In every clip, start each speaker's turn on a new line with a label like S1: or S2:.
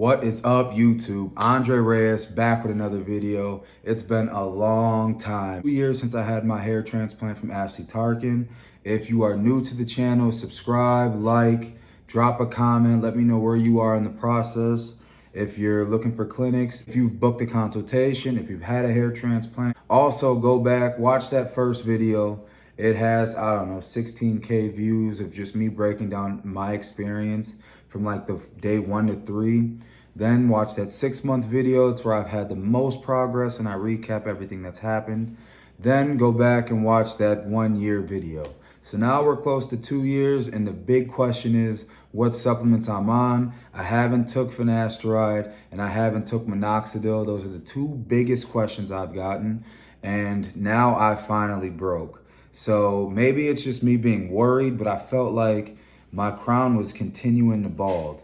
S1: What is up, YouTube? Andre Reyes back with another video. It's been a long time. 2 years since I had my hair transplant from Ashley Tarkin. If you are new to the channel, subscribe, like, drop a comment. Let me know where you are in the process. If you're looking for clinics, if you've booked a consultation, if you've had a hair transplant. Also, go back, watch that first video. It has, I don't know, 16K views of just me breaking down my experience from like the day 1 to 3. Then watch that 6-month video. It's where I've had the most progress and I recap everything that's happened. Then go back and watch that 1-year video. So now we're close to 2 years and the big question is what supplements I'm on. I haven't took Finastride and I haven't took minoxidil. Those are the two biggest questions I've gotten. And now I finally broke. So maybe it's just me being worried, but I felt like my crown was continuing to bald.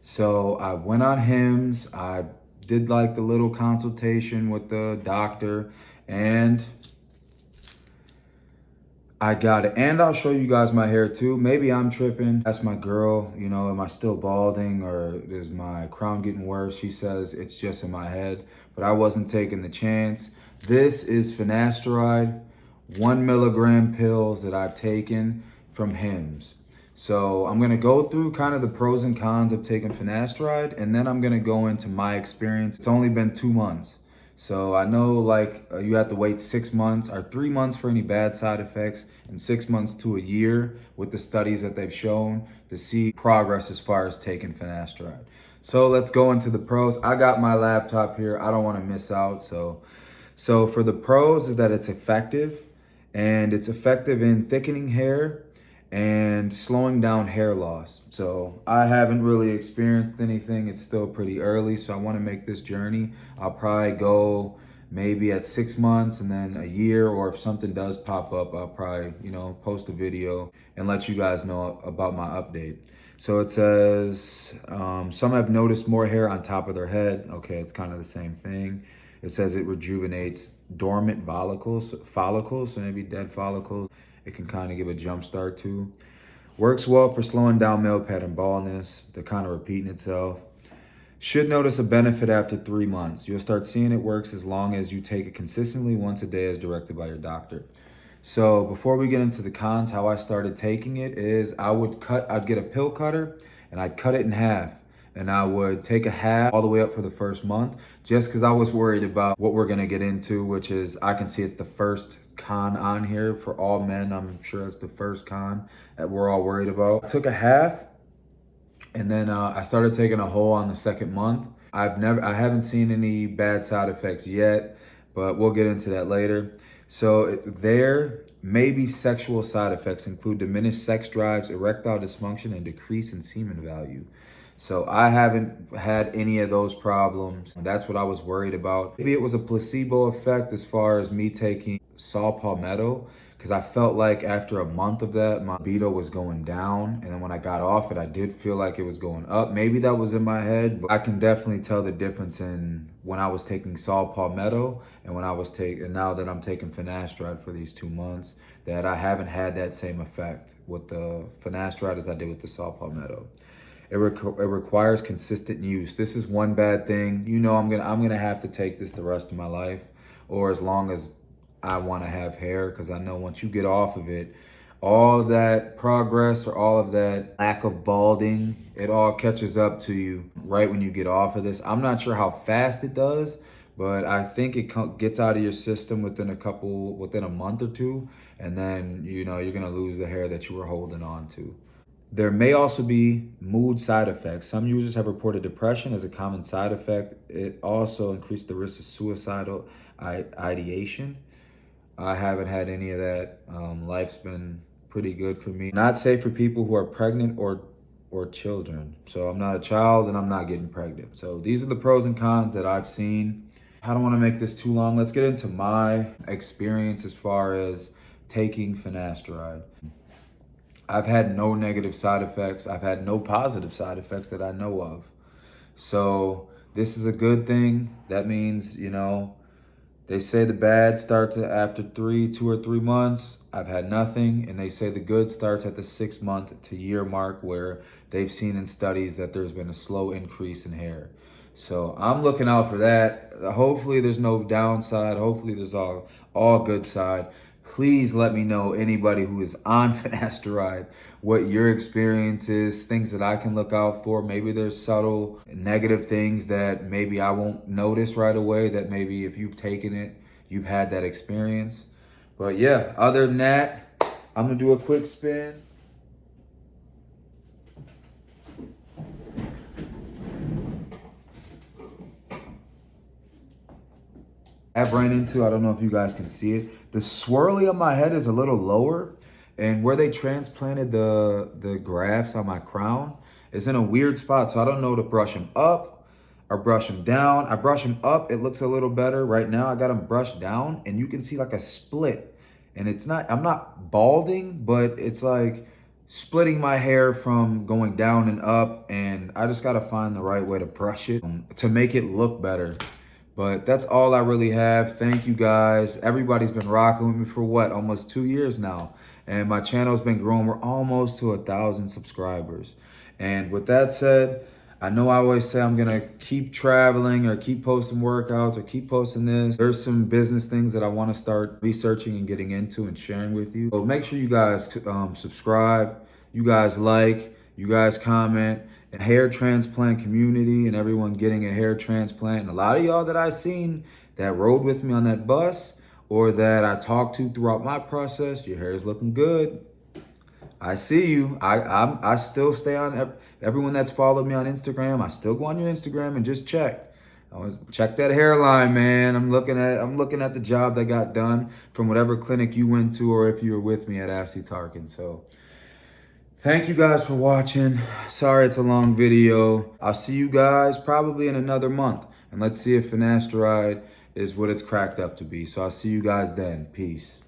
S1: So I went on Hims, I did like the little consultation with the doctor, and I got it. And I'll show you guys my hair too. Maybe I'm tripping. That's my girl, you know, am I still balding or is my crown getting worse? She says it's just in my head, but I wasn't taking the chance. This is Finastride, 1 milligram pills that I've taken from Hims. So I'm gonna go through kind of the pros and cons of taking Finastride, and then I'm gonna go into my experience. It's only been 2 months. So I know like you have to wait 6 months or 3 months for any bad side effects and 6 months to a year with the studies that they've shown to see progress as far as taking Finastride. So let's go into the pros. I got my laptop here. I don't wanna miss out. So for the pros is that it's effective, and it's effective in thickening hair and slowing down hair loss. So I haven't really experienced anything. It's still pretty early, so I want to make this journey. I'll probably go maybe at 6 months and then a year, or if something does pop up, I'll probably, post a video and let you guys know about my update. So it says, some have noticed more hair on top of their head. Okay, it's kind of the same thing. It says it rejuvenates dormant follicles, so maybe dead follicles. It can kind of give a jump start to. Works well for slowing down male pattern baldness. They're kind of repeating itself. Should notice a benefit after 3 months. You'll start seeing it works as long as you take it consistently once a day as directed by your doctor. So before we get into the cons, how I started taking it is I'd get a pill cutter and I'd cut it in half. And I would take a half all the way up for the first month, just because I was worried about what we're gonna get into, which is, I can see it's the first con on here for all men. I'm sure it's the first con that we're all worried about. I took a half, and then I started taking a whole on the 2nd month. I haven't seen any bad side effects yet, but we'll get into that later. So there may be sexual side effects, include diminished sex drives, erectile dysfunction, and decrease in semen value. So I haven't had any of those problems. That's what I was worried about. Maybe it was a placebo effect as far as me taking saw palmetto, because I felt like after a month of that, my libido was going down. And then when I got off it, I did feel like it was going up. Maybe that was in my head, but I can definitely tell the difference in when I was taking saw palmetto and now that I'm taking Finastride for these 2 months, that I haven't had that same effect with the Finastride as I did with the saw palmetto. It requires consistent use. This is one bad thing. I'm gonna have to take this the rest of my life, or as long as I want to have hair, because I know once you get off of it, all of that progress or all of that lack of balding, it all catches up to you right when you get off of this. I'm not sure how fast it does, but I think it gets out of your system within a month or two, and then you're gonna lose the hair that you were holding on to. There may also be mood side effects. Some users have reported depression as a common side effect. It also increased the risk of suicidal ideation. I haven't had any of that. Life's been pretty good for me. Not safe for people who are pregnant or children. So I'm not a child and I'm not getting pregnant. So these are the pros and cons that I've seen. I don't want to make this too long. Let's get into my experience as far as taking Finastride. I've had no negative side effects. I've had no positive side effects that I know of. So this is a good thing. That means, They say the bad starts after 2 or 3 months. I've had nothing. And they say the good starts at the 6 month to year mark, where they've seen in studies that there's been a slow increase in hair. So I'm looking out for that. Hopefully there's no downside. Hopefully there's all good side. Please let me know, anybody who is on Finastride, what your experience is, things that I can look out for. Maybe there's subtle negative things that maybe I won't notice right away, that maybe if you've taken it, you've had that experience. But yeah, other than that, I'm gonna do a quick spin. I've ran into, I don't know if you guys can see it, the swirly on my head is a little lower, and where they transplanted the grafts on my crown is in a weird spot, so I don't know to brush them up or brush them down. I brush them up, it looks a little better. Right now I got them brushed down, and you can see like a split, and it's not, I'm not balding, but it's like splitting my hair from going down and up, and I just gotta find the right way to brush it to make it look better. But that's all I really have. Thank you guys. Everybody's been rocking with me for what, almost 2 years now. And my channel's been growing. We're almost to 1,000 subscribers. And with that said, I know I always say I'm gonna keep traveling or keep posting workouts or keep posting this. There's some business things that I wanna start researching and getting into and sharing with you. So make sure you guys subscribe, you guys like, you guys comment. And hair transplant community and everyone getting a hair transplant. And a lot of y'all that I seen that rode with me on that bus or that I talked to throughout my process, your hair is looking good. I see you. I still stay on, everyone that's followed me on Instagram, I still go on your Instagram and just check. Check that hairline, man. I'm looking at the job that got done from whatever clinic you went to, or if you were with me at Ashley Tarkin. So thank you guys for watching. Sorry it's a long video. I'll see you guys probably in another month. And let's see if Finastride is what it's cracked up to be. So I'll see you guys then. Peace.